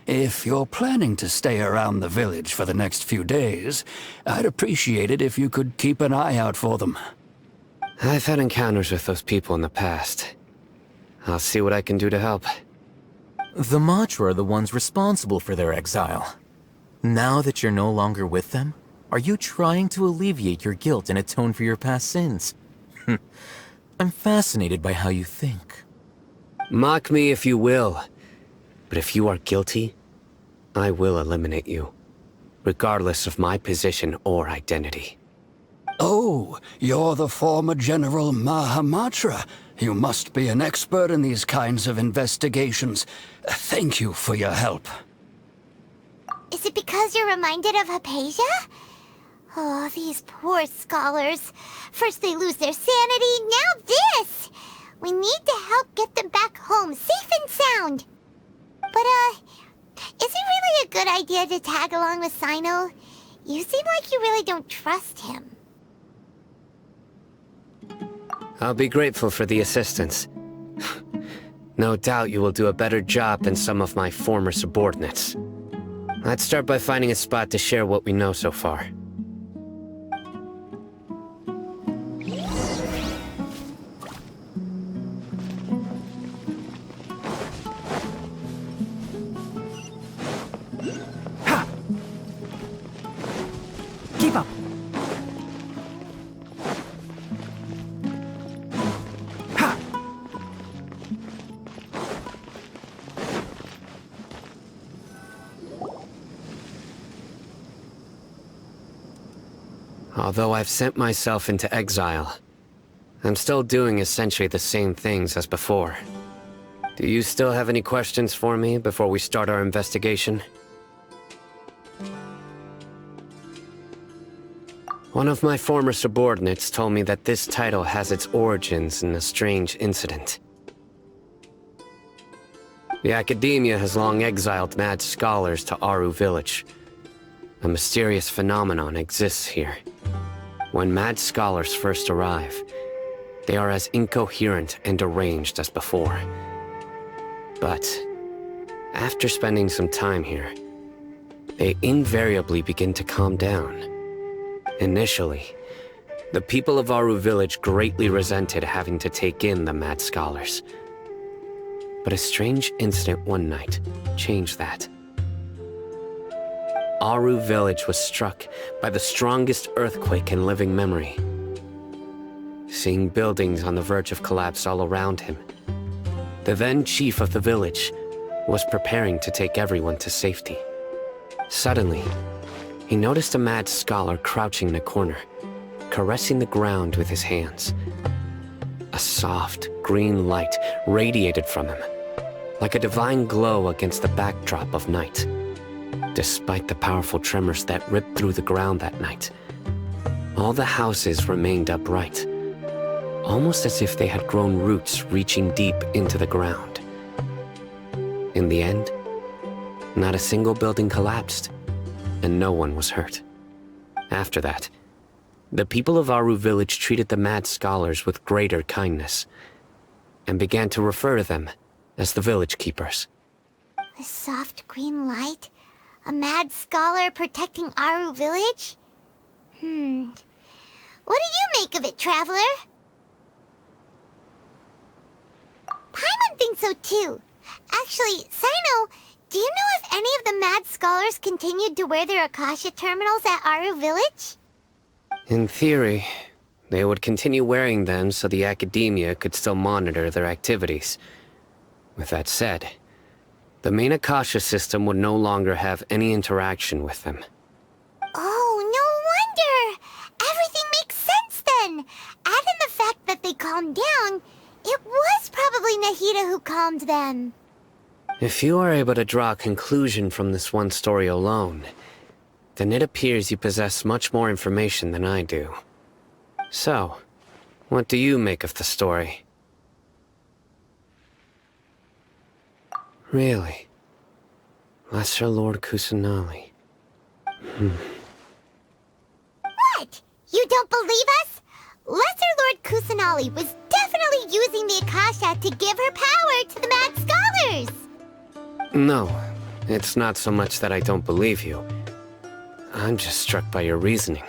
If you're planning to stay around the village for the next few days, I'd appreciate it if you could keep an eye out for them. I've had encounters with those people in the past. I'll see what I can do to help. The Matra are the ones responsible for their exile. Now that you're no longer with them, are you trying to alleviate your guilt and atone for your past sins? I'm fascinated by how you think. Mock me if you will, but if you are guilty, I will eliminate you, regardless of my position or identity. Oh, you're the former General Mahamatra. You must be an expert in these kinds of investigations. Thank you for your help. Is it because you're reminded of Hypatia? Oh, these poor scholars. First they lose their sanity, now this! We need to help get them back home, safe and sound. But, is it really a good idea to tag along with Cyno? You seem like you really don't trust him. I'll be grateful for the assistance. No doubt you will do a better job than some of my former subordinates. Let's start by finding a spot to share what we know so far. Keep up. Ha! Although I've sent myself into exile, I'm still doing essentially the same things as before. Do you still have any questions for me before we start our investigation? One of my former subordinates told me that this title has its origins in a strange incident. The Academia has long exiled mad scholars to Aru Village. A mysterious phenomenon exists here. When mad scholars first arrive, they are as incoherent and deranged as before. But after spending some time here, they invariably begin to calm down. Initially, the people of Aru Village greatly resented having to take in the mad scholars. But a strange incident one night changed that. Aru Village was struck by the strongest earthquake in living memory. Seeing buildings on the verge of collapse all around him, the then chief of the village was preparing to take everyone to safety. Suddenly, he noticed a mad scholar crouching in a corner, caressing the ground with his hands. A soft, green light radiated from him, like a divine glow against the backdrop of night. Despite the powerful tremors that ripped through the ground that night, all the houses remained upright, almost as if they had grown roots reaching deep into the ground. In the end, not a single building collapsed, and no one was hurt. After that, the people of Aru Village treated the mad scholars with greater kindness, and began to refer to them as the village keepers. The soft green light? A mad scholar protecting Aru Village? What do you make of it, Traveler? Paimon thinks so too. Actually, Cyno, do you know if any of the mad scholars continued to wear their Akasha terminals at Aru Village? In theory, they would continue wearing them so the Academia could still monitor their activities. With that said, the main Akasha system would no longer have any interaction with them. Oh, no wonder! Everything makes sense then! Add in the fact that they calmed down, it was probably Nahida who calmed them. If you are able to draw a conclusion from this one story alone, then it appears you possess much more information than I do. So, what do you make of the story? Really? Lesser Lord Kusanali. What? You don't believe us? Lesser Lord Kusanali was definitely using the Akasha to give her power to the Mad Scholars! No, it's not so much that I don't believe you. I'm just struck by your reasoning.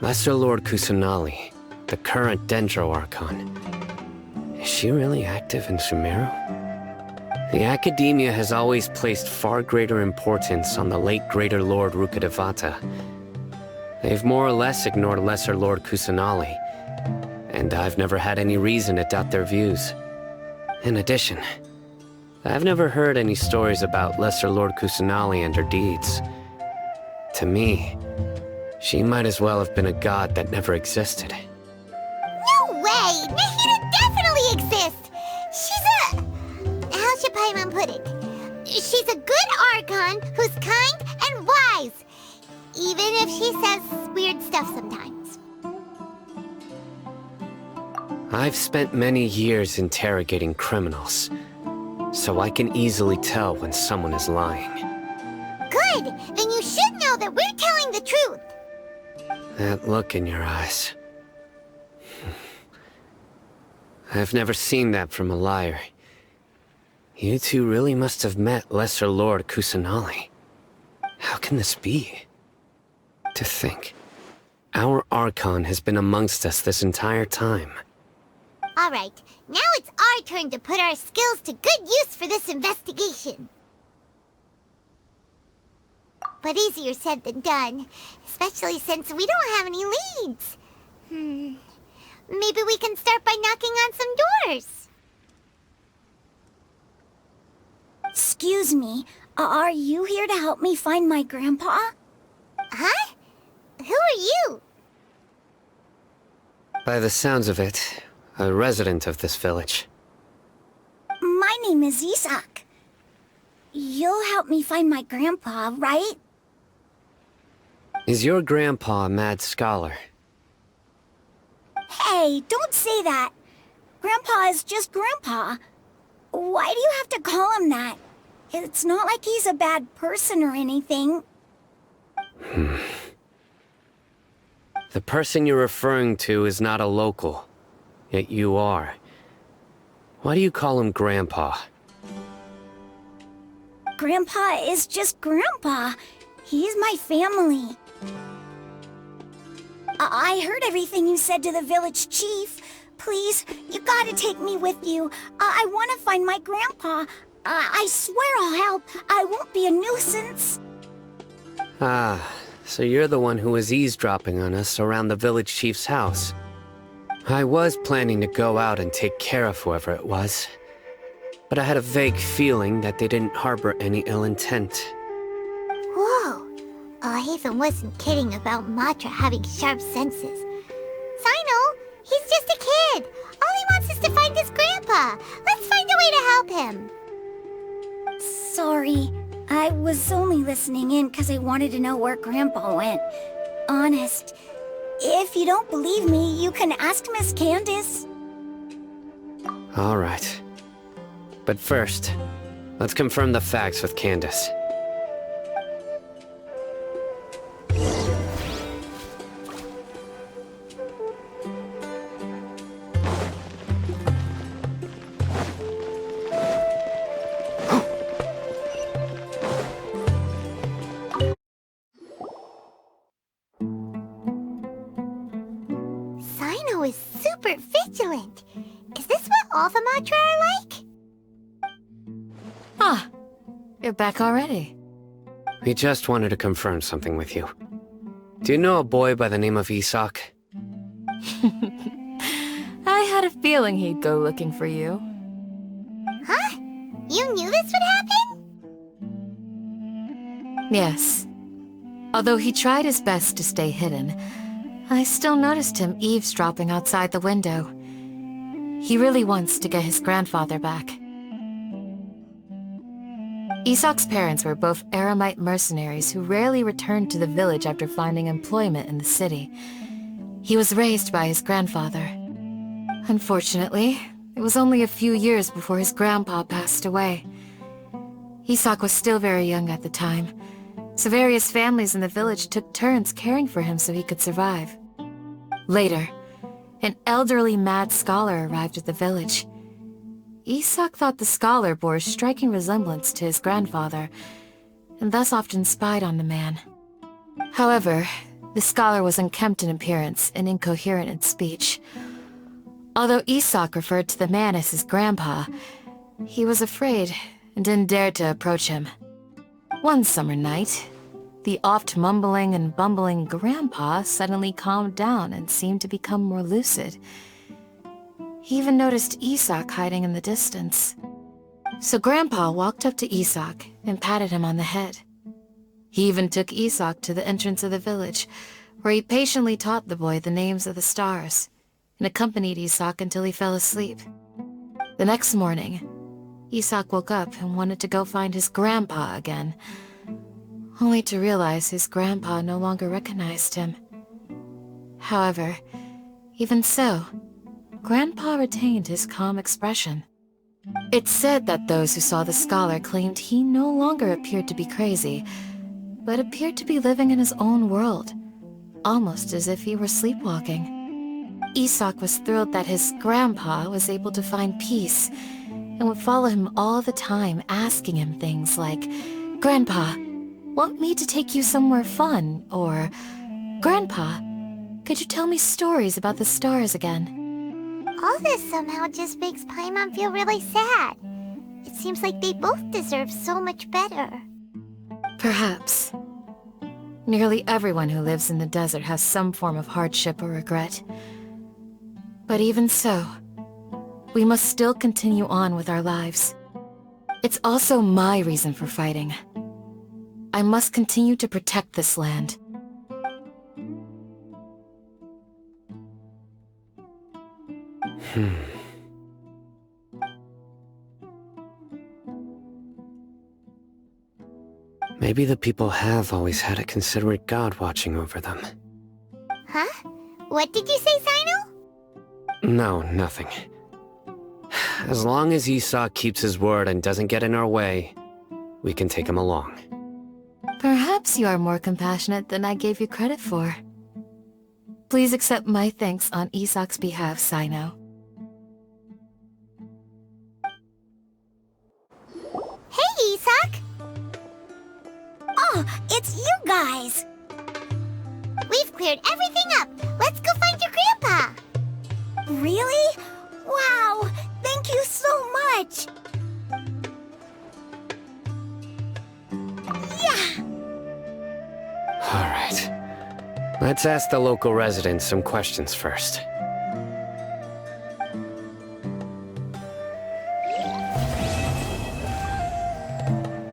Lesser Lord Kusanali, the current Dendro Archon. Is she really active in Sumeru? The Academia has always placed far greater importance on the late Greater Lord Rukkhadevata. They've more or less ignored Lesser Lord Kusanali, and I've never had any reason to doubt their views. In addition, I've never heard any stories about Lesser Lord Kusanali and her deeds. To me, she might as well have been a god that never existed. No way! Nahida definitely exists! She's a... how should Paimon put it? She's a good Archon who's kind and wise, even if she says weird stuff sometimes. I've spent many years interrogating criminals, so I can easily tell when someone is lying. Good! Then you should know that we're telling the truth! That look in your eyes. I've never seen that from a liar. You two really must have met Lesser Lord Kusanali. How can this be? To think, our Archon has been amongst us this entire time. Alright, now it's our turn to put our skills to good use for this investigation. But easier said than done, especially since we don't have any leads. Maybe we can start by knocking on some doors. Excuse me, are you here to help me find my grandpa? Huh? Who are you? By the sounds of it, a resident of this village. My name is Isak. You'll help me find my grandpa, right? Is your grandpa a mad scholar? Hey, don't say that. Grandpa is just Grandpa. Why do you have to call him that? It's not like he's a bad person or anything. The person you're referring to is not a local, yet you are. Why do you call him Grandpa? Grandpa is just Grandpa. He's my family. I heard everything you said to the village chief. Please, you gotta take me with you. I want to find my grandpa. I swear I'll help. I won't be a nuisance. Ah, so you're the one who was eavesdropping on us around the village chief's house. I was planning to go out and take care of whoever it was, but I had a vague feeling that they didn't harbor any ill intent. Whoa. Alhaitham wasn't kidding about Matra having sharp senses. Cyno, he's just a kid. All he wants is to find his grandpa. Let's find a way to help him. Sorry. I was only listening in because I wanted to know where Grandpa went. Honest. If you don't believe me, you can ask Miss Candace. All right. But first, let's confirm the facts with Candace. Cyno is super vigilant. Is this what all the Matra are like? Ah, you're back already. We just wanted to confirm something with you. Do you know a boy by the name of Isak? I had a feeling he'd go looking for you. Huh? You knew this would happen? Yes. Although he tried his best to stay hidden, I still noticed him eavesdropping outside the window. He really wants to get his grandfather back. Isak's parents were both Aramite mercenaries who rarely returned to the village after finding employment in the city. He was raised by his grandfather. Unfortunately, it was only a few years before his grandpa passed away. Isak was still very young at the time, so various families in the village took turns caring for him so he could survive. Later, an elderly mad scholar arrived at the village. Isak thought the scholar bore a striking resemblance to his grandfather, and thus often spied on the man. However, the scholar was unkempt in appearance and incoherent in speech. Although Isak referred to the man as his grandpa, he was afraid and didn't dare to approach him. One summer night, the oft mumbling and bumbling grandpa suddenly calmed down and seemed to become more lucid. He even noticed Isak hiding in the distance. So Grandpa walked up to Isak and patted him on the head. He even took Isak to the entrance of the village, where he patiently taught the boy the names of the stars, and accompanied Isak until he fell asleep. The next morning, Isak woke up and wanted to go find his grandpa again, only to realize his grandpa no longer recognized him. However, even so, Grandpa retained his calm expression. It's said that those who saw the scholar claimed he no longer appeared to be crazy, but appeared to be living in his own world, almost as if he were sleepwalking. Isak was thrilled that his grandpa was able to find peace, and would follow him all the time, asking him things like, "Grandpa, want me to take you somewhere fun?" Or, "Grandpa, could you tell me stories about the stars again?" All this somehow just makes Paimon feel really sad. It seems like they both deserve so much better. Perhaps. Nearly everyone who lives in the desert has some form of hardship or regret. But even so, we must still continue on with our lives. It's also my reason for fighting. I must continue to protect this land. Maybe the people have always had a considerate god watching over them. Huh? What did you say, Cyno? No, nothing. As long as Isak keeps his word and doesn't get in our way, we can take him along. Perhaps you are more compassionate than I gave you credit for. Please accept my thanks on Isak's behalf, Cyno. Hey, Isak! Oh, it's you guys! We've cleared everything up. Let's go find your grandpa! Really? Wow! Thank you so much! Yeah! Alright. Let's ask the local residents some questions first.